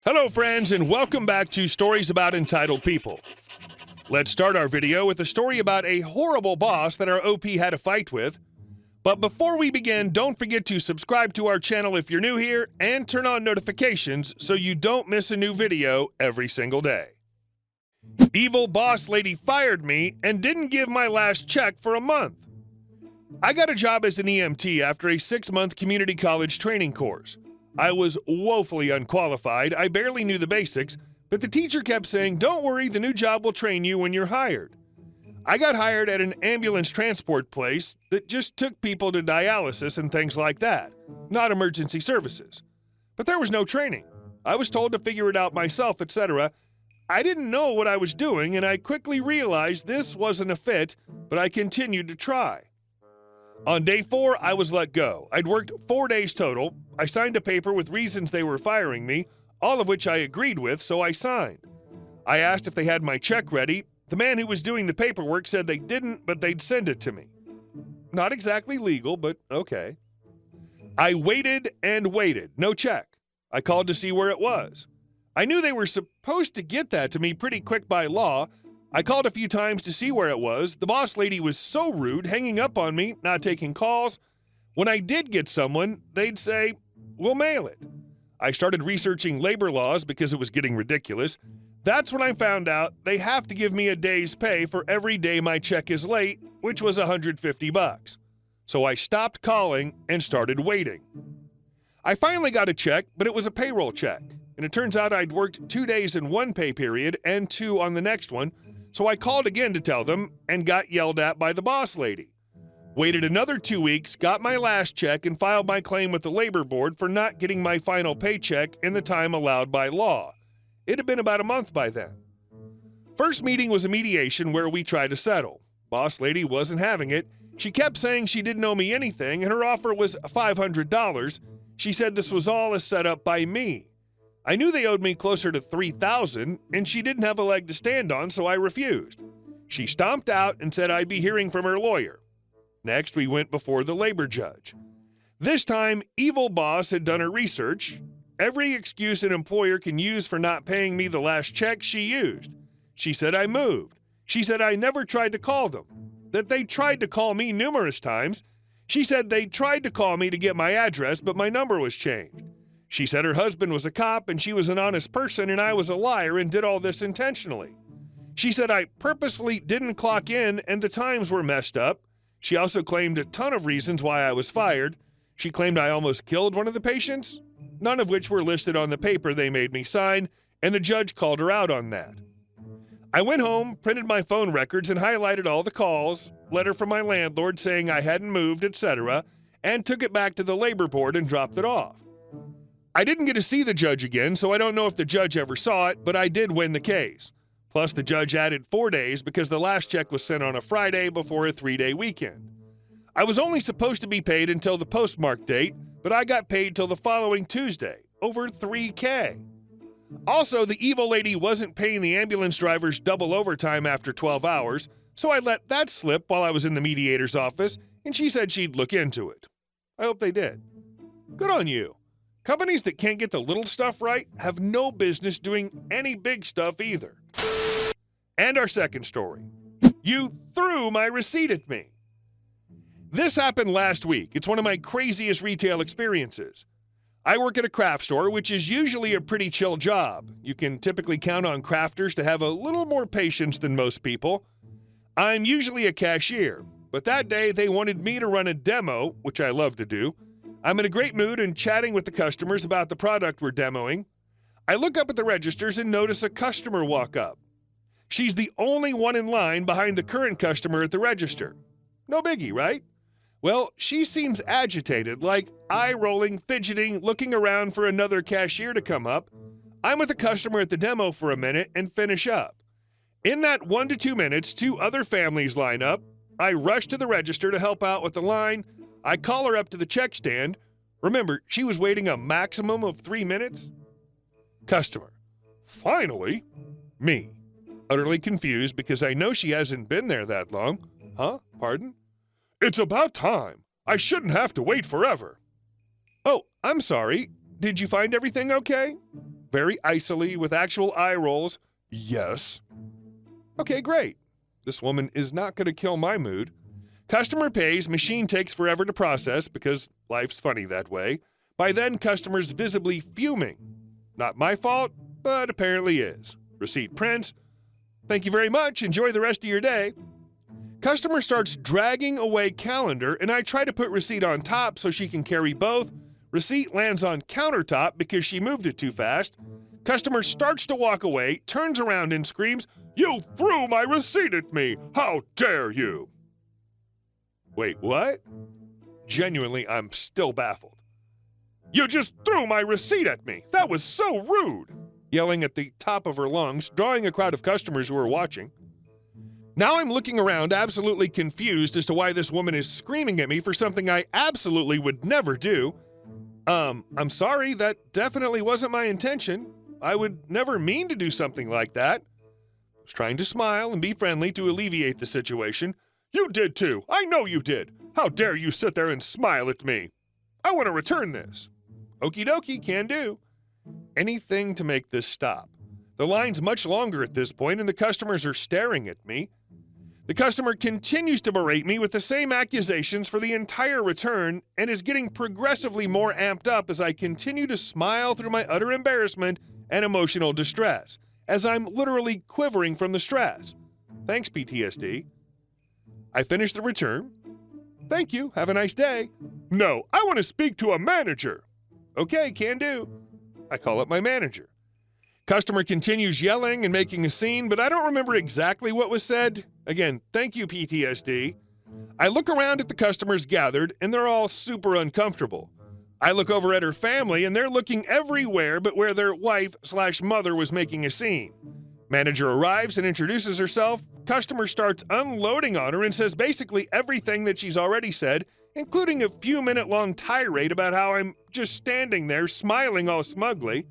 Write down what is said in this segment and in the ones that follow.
Hello friends, and welcome back to Stories About Entitled People. Let's start our video with a story about a horrible boss that our OP had a fight with. But before we begin, don't forget to subscribe to our channel if you're new here and turn on notifications so you don't miss a new video every single day. Evil boss lady fired me and didn't give my last check for a month. I got a job as an EMT after a 6-month community college training course. I was woefully unqualified, I barely knew the basics, but the teacher kept saying, "Don't worry, the new job will train you when you're hired." I got hired at an ambulance transport place that just took people to dialysis and things like that, not emergency services. But there was no training. I was told to figure it out myself, etc. I didn't know what I was doing, and I quickly realized this wasn't a fit, but I continued to try. On day 4, I was let go. I'd worked 4 days total. I signed a paper with reasons they were firing me, all of which I agreed with, so I signed. I asked if they had my check ready. The man who was doing the paperwork said they didn't, but they'd send it to me. Not exactly legal, but okay. I waited and waited. No check. I called to see where it was. I knew they were supposed to get that to me pretty quick by law. I called a few times to see where it was. The boss lady was so rude, hanging up on me, not taking calls. When I did get someone, they'd say, "We'll mail it." I started researching labor laws because it was getting ridiculous. That's when I found out they have to give me a day's pay for every day my check is late, which was $150. So I stopped calling and started waiting. I finally got a check, but it was a payroll check. And it turns out I'd worked 2 days in one pay period and 2 on the next one. So I called again to tell them and got yelled at by the boss lady. Waited another 2 weeks, got my last check, and filed my claim with the labor board for not getting my final paycheck in the time allowed by law. It had been about a month by then. First meeting was a mediation where we tried to settle. Boss lady wasn't having it. She kept saying she didn't owe me anything, and her offer was $500. She said this was all a setup by me. I knew they owed me closer to $3,000, and she didn't have a leg to stand on, so I refused. She stomped out and said I'd be hearing from her lawyer. Next, we went before the labor judge. This time, evil boss had done her research. Every excuse an employer can use for not paying me the last check she used. She said I moved. She said I never tried to call them, that they tried to call me numerous times. She said they tried to call me to get my address, but my number was changed. She said her husband was a cop and she was an honest person and I was a liar and did all this intentionally. She said I purposefully didn't clock in and the times were messed up. She also claimed a ton of reasons why I was fired. She claimed I almost killed one of the patients, none of which were listed on the paper they made me sign, and the judge called her out on that. I went home, printed my phone records, and highlighted all the calls, letter from my landlord saying I hadn't moved, etc., and took it back to the labor board and dropped it off. I didn't get to see the judge again, so I don't know if the judge ever saw it, but I did win the case. Plus, the judge added 4 days because the last check was sent on a Friday before a 3-day weekend. I was only supposed to be paid until the postmark date, but I got paid till the following Tuesday, over $3,000. Also, the evil lady wasn't paying the ambulance drivers double overtime after 12 hours, so I let that slip while I was in the mediator's office, and she said she'd look into it. I hope they did. Good on you. Companies that can't get the little stuff right have no business doing any big stuff either. And our second story. You threw my receipt at me. This happened last week. It's one of my craziest retail experiences. I work at a craft store, which is usually a pretty chill job. You can typically count on crafters to have a little more patience than most people. I'm usually a cashier, but that day they wanted me to run a demo, which I love to do. I'm in a great mood and chatting with the customers about the product we're demoing. I look up at the registers and notice a customer walk up. She's the only one in line behind the current customer at the register. No biggie, right? Well, she seems agitated, like eye-rolling, fidgeting, looking around for another cashier to come up. I'm with the customer at the demo for a minute and finish up. In that 1 to 2 minutes, 2 other families line up. I rush to the register to help out with the line. I call her up to the check stand. Remember, she was waiting a maximum of 3 minutes. Customer: "Finally?" Me: utterly confused because I know she hasn't been there that long. "Huh? Pardon?" "It's about time. I shouldn't have to wait forever." "Oh, I'm sorry. Did you find everything okay?" very icily, with actual eye rolls. Yes. Okay, great. This woman is not going to kill my mood. Customer pays, machine takes forever to process because life's funny that way. By then, customer's visibly fuming. Not my fault, but apparently is. Receipt prints. Thank you very much. Enjoy the rest of your day. Customer starts dragging away calendar, and I try to put receipt on top so she can carry both. Receipt lands on countertop because she moved it too fast. Customer starts to walk away, turns around and screams, "You threw my receipt at me! How dare you!" Wait, what? Genuinely, I'm still baffled. "You just threw my receipt at me! That was so rude!" Yelling at the top of her lungs, drawing a crowd of customers who are watching. Now I'm looking around absolutely confused as to why this woman is screaming at me for something I absolutely would never do. I'm sorry, that definitely wasn't my intention. I would never mean to do something like that. I was trying to smile and be friendly to alleviate the situation. "You did too. I know you did. How dare you sit there and smile at me? I want to return this." Okie dokie, can do. Anything to make this stop. The line's much longer at this point and the customers are staring at me. The customer continues to berate me with the same accusations for the entire return and is getting progressively more amped up as I continue to smile through my utter embarrassment and emotional distress, as I'm literally quivering from the stress. Thanks, PTSD. I finish the return. "Thank you. Have a nice day." "No, I want to speak to a manager." "Okay, can do." I call up my manager. Customer continues yelling and making a scene, but I don't remember exactly what was said. Again, thank you, PTSD. I look around at the customers gathered, and they're all super uncomfortable. I look over at her family, and they're looking everywhere but where their wife/mother was making a scene. Manager arrives and introduces herself. Customer starts unloading on her and says basically everything that she's already said, including a few-minute-long tirade about how I'm just standing there smiling all smugly.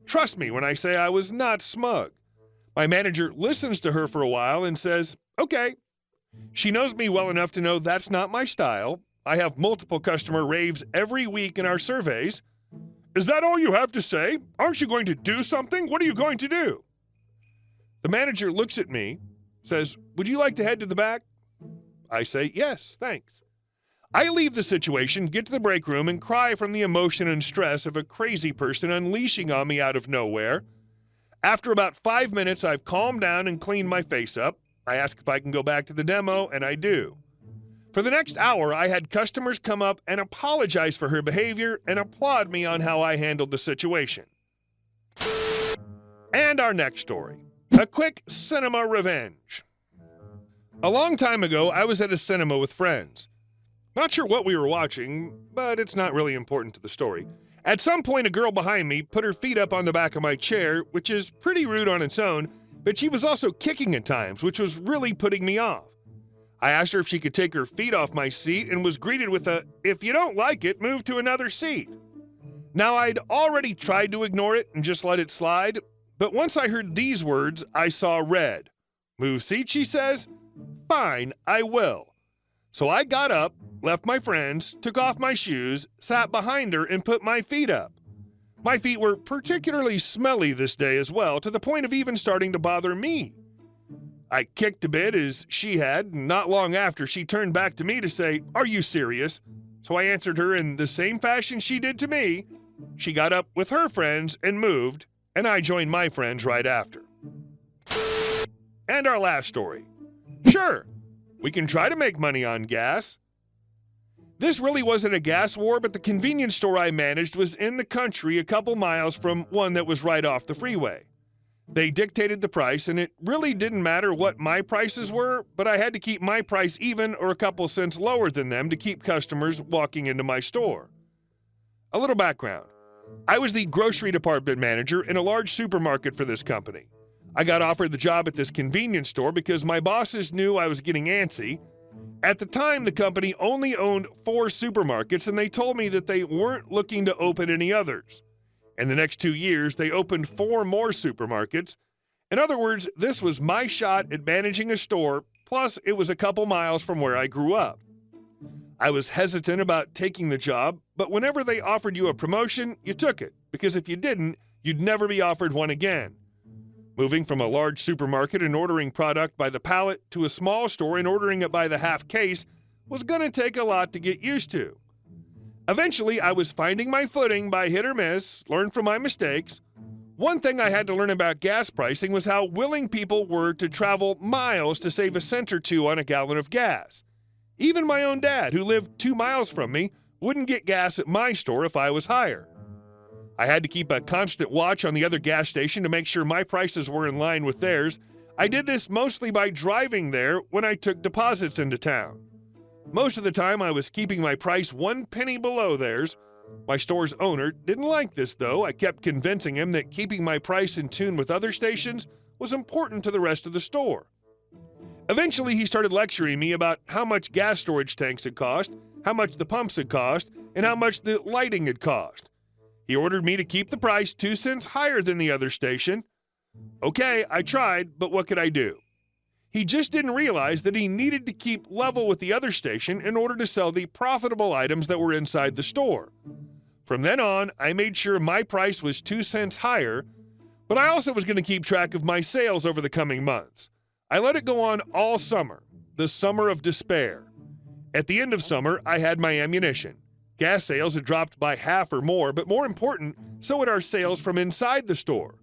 Trust me when I say I was not smug. My manager listens to her for a while and says, "Okay." She knows me well enough to know that's not my style. I have multiple customer raves every week in our surveys. "Is that all you have to say? Aren't you going to do something? What are you going to do?" The manager looks at me, says, "Would you like to head to the back?" I say, "Yes, thanks." I leave the situation, get to the break room, and cry from the emotion and stress of a crazy person unleashing on me out of nowhere. After about 5 minutes, I've calmed down and cleaned my face up. I ask if I can go back to the demo, and I do. For the next hour, I had customers come up and apologize for her behavior and applaud me on how I handled the situation. And our next story. A quick cinema revenge. A long time ago, I was at a cinema with friends. Not sure what we were watching, but it's not really important to the story. At some point, a girl behind me put her feet up on the back of my chair, which is pretty rude on its own, but she was also kicking at times, which was really putting me off. I asked her if she could take her feet off my seat and was greeted with a, "If you don't like it, move to another seat." Now, I'd already tried to ignore it and just let it slide, but once I heard these words, I saw red. "Move seat," she says. "Fine, I will." So I got up, left my friends, took off my shoes, sat behind her, and put my feet up. My feet were particularly smelly this day as well, to the point of even starting to bother me. I kicked a bit as she had, and not long after she turned back to me to say, "Are you serious?" So I answered her in the same fashion she did to me. She got up with her friends and moved, and I joined my friends right after. And our last story. Sure, we can try to make money on gas. This really wasn't a gas war, but the convenience store I managed was in the country a couple miles from one that was right off the freeway. They dictated the price, and it really didn't matter what my prices were, but I had to keep my price even or a couple cents lower than them to keep customers walking into my store. A little background. I was the grocery department manager in a large supermarket for this company. I got offered the job at this convenience store because my bosses knew I was getting antsy. At the time, the company only owned 4 supermarkets, and they told me that they weren't looking to open any others. In the next 2 years, they opened 4 more supermarkets. In other words, this was my shot at managing a store, plus it was a couple miles from where I grew up. I was hesitant about taking the job, but whenever they offered you a promotion, you took it, because if you didn't, you'd never be offered one again. Moving from a large supermarket and ordering product by the pallet to a small store and ordering it by the half case was going to take a lot to get used to. Eventually, I was finding my footing by hit or miss, learn from my mistakes. One thing I had to learn about gas pricing was how willing people were to travel miles to save a cent or two on a gallon of gas. Even my own dad, who lived 2 miles from me, wouldn't get gas at my store if I was higher. I had to keep a constant watch on the other gas station to make sure my prices were in line with theirs. I did this mostly by driving there when I took deposits into town. Most of the time, I was keeping my price 1 penny below theirs. My store's owner didn't like this, though. I kept convincing him that keeping my price in tune with other stations was important to the rest of the store. Eventually, he started lecturing me about how much gas storage tanks had cost, how much the pumps had cost, and how much the lighting had cost. He ordered me to keep the price 2 cents higher than the other station. Okay, I tried, but what could I do? He just didn't realize that he needed to keep level with the other station in order to sell the profitable items that were inside the store. From then on, I made sure my price was 2 cents higher, but I also was going to keep track of my sales over the coming months. I let it go on all summer, the summer of despair. At the end of summer, I had my ammunition. Gas sales had dropped by half or more, but more important, so had our sales from inside the store.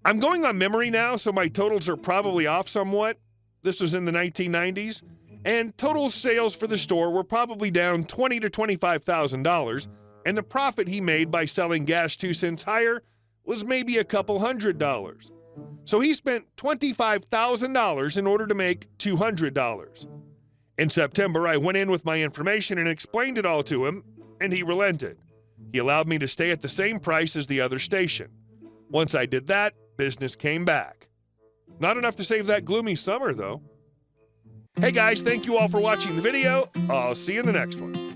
I'm going on memory now, so my totals are probably off somewhat. This was in the 1990s, and total sales for the store were probably down $20,000 to $25,000, and the profit he made by selling gas 2 cents higher was maybe a couple $100. So he spent $25,000 in order to make $200. In September, I went in with my information and explained it all to him, and he relented. He allowed me to stay at the same price as the other station. Once I did that, business came back. Not enough to save that gloomy summer, though. Hey guys, thank you all for watching the video. I'll see you in the next one.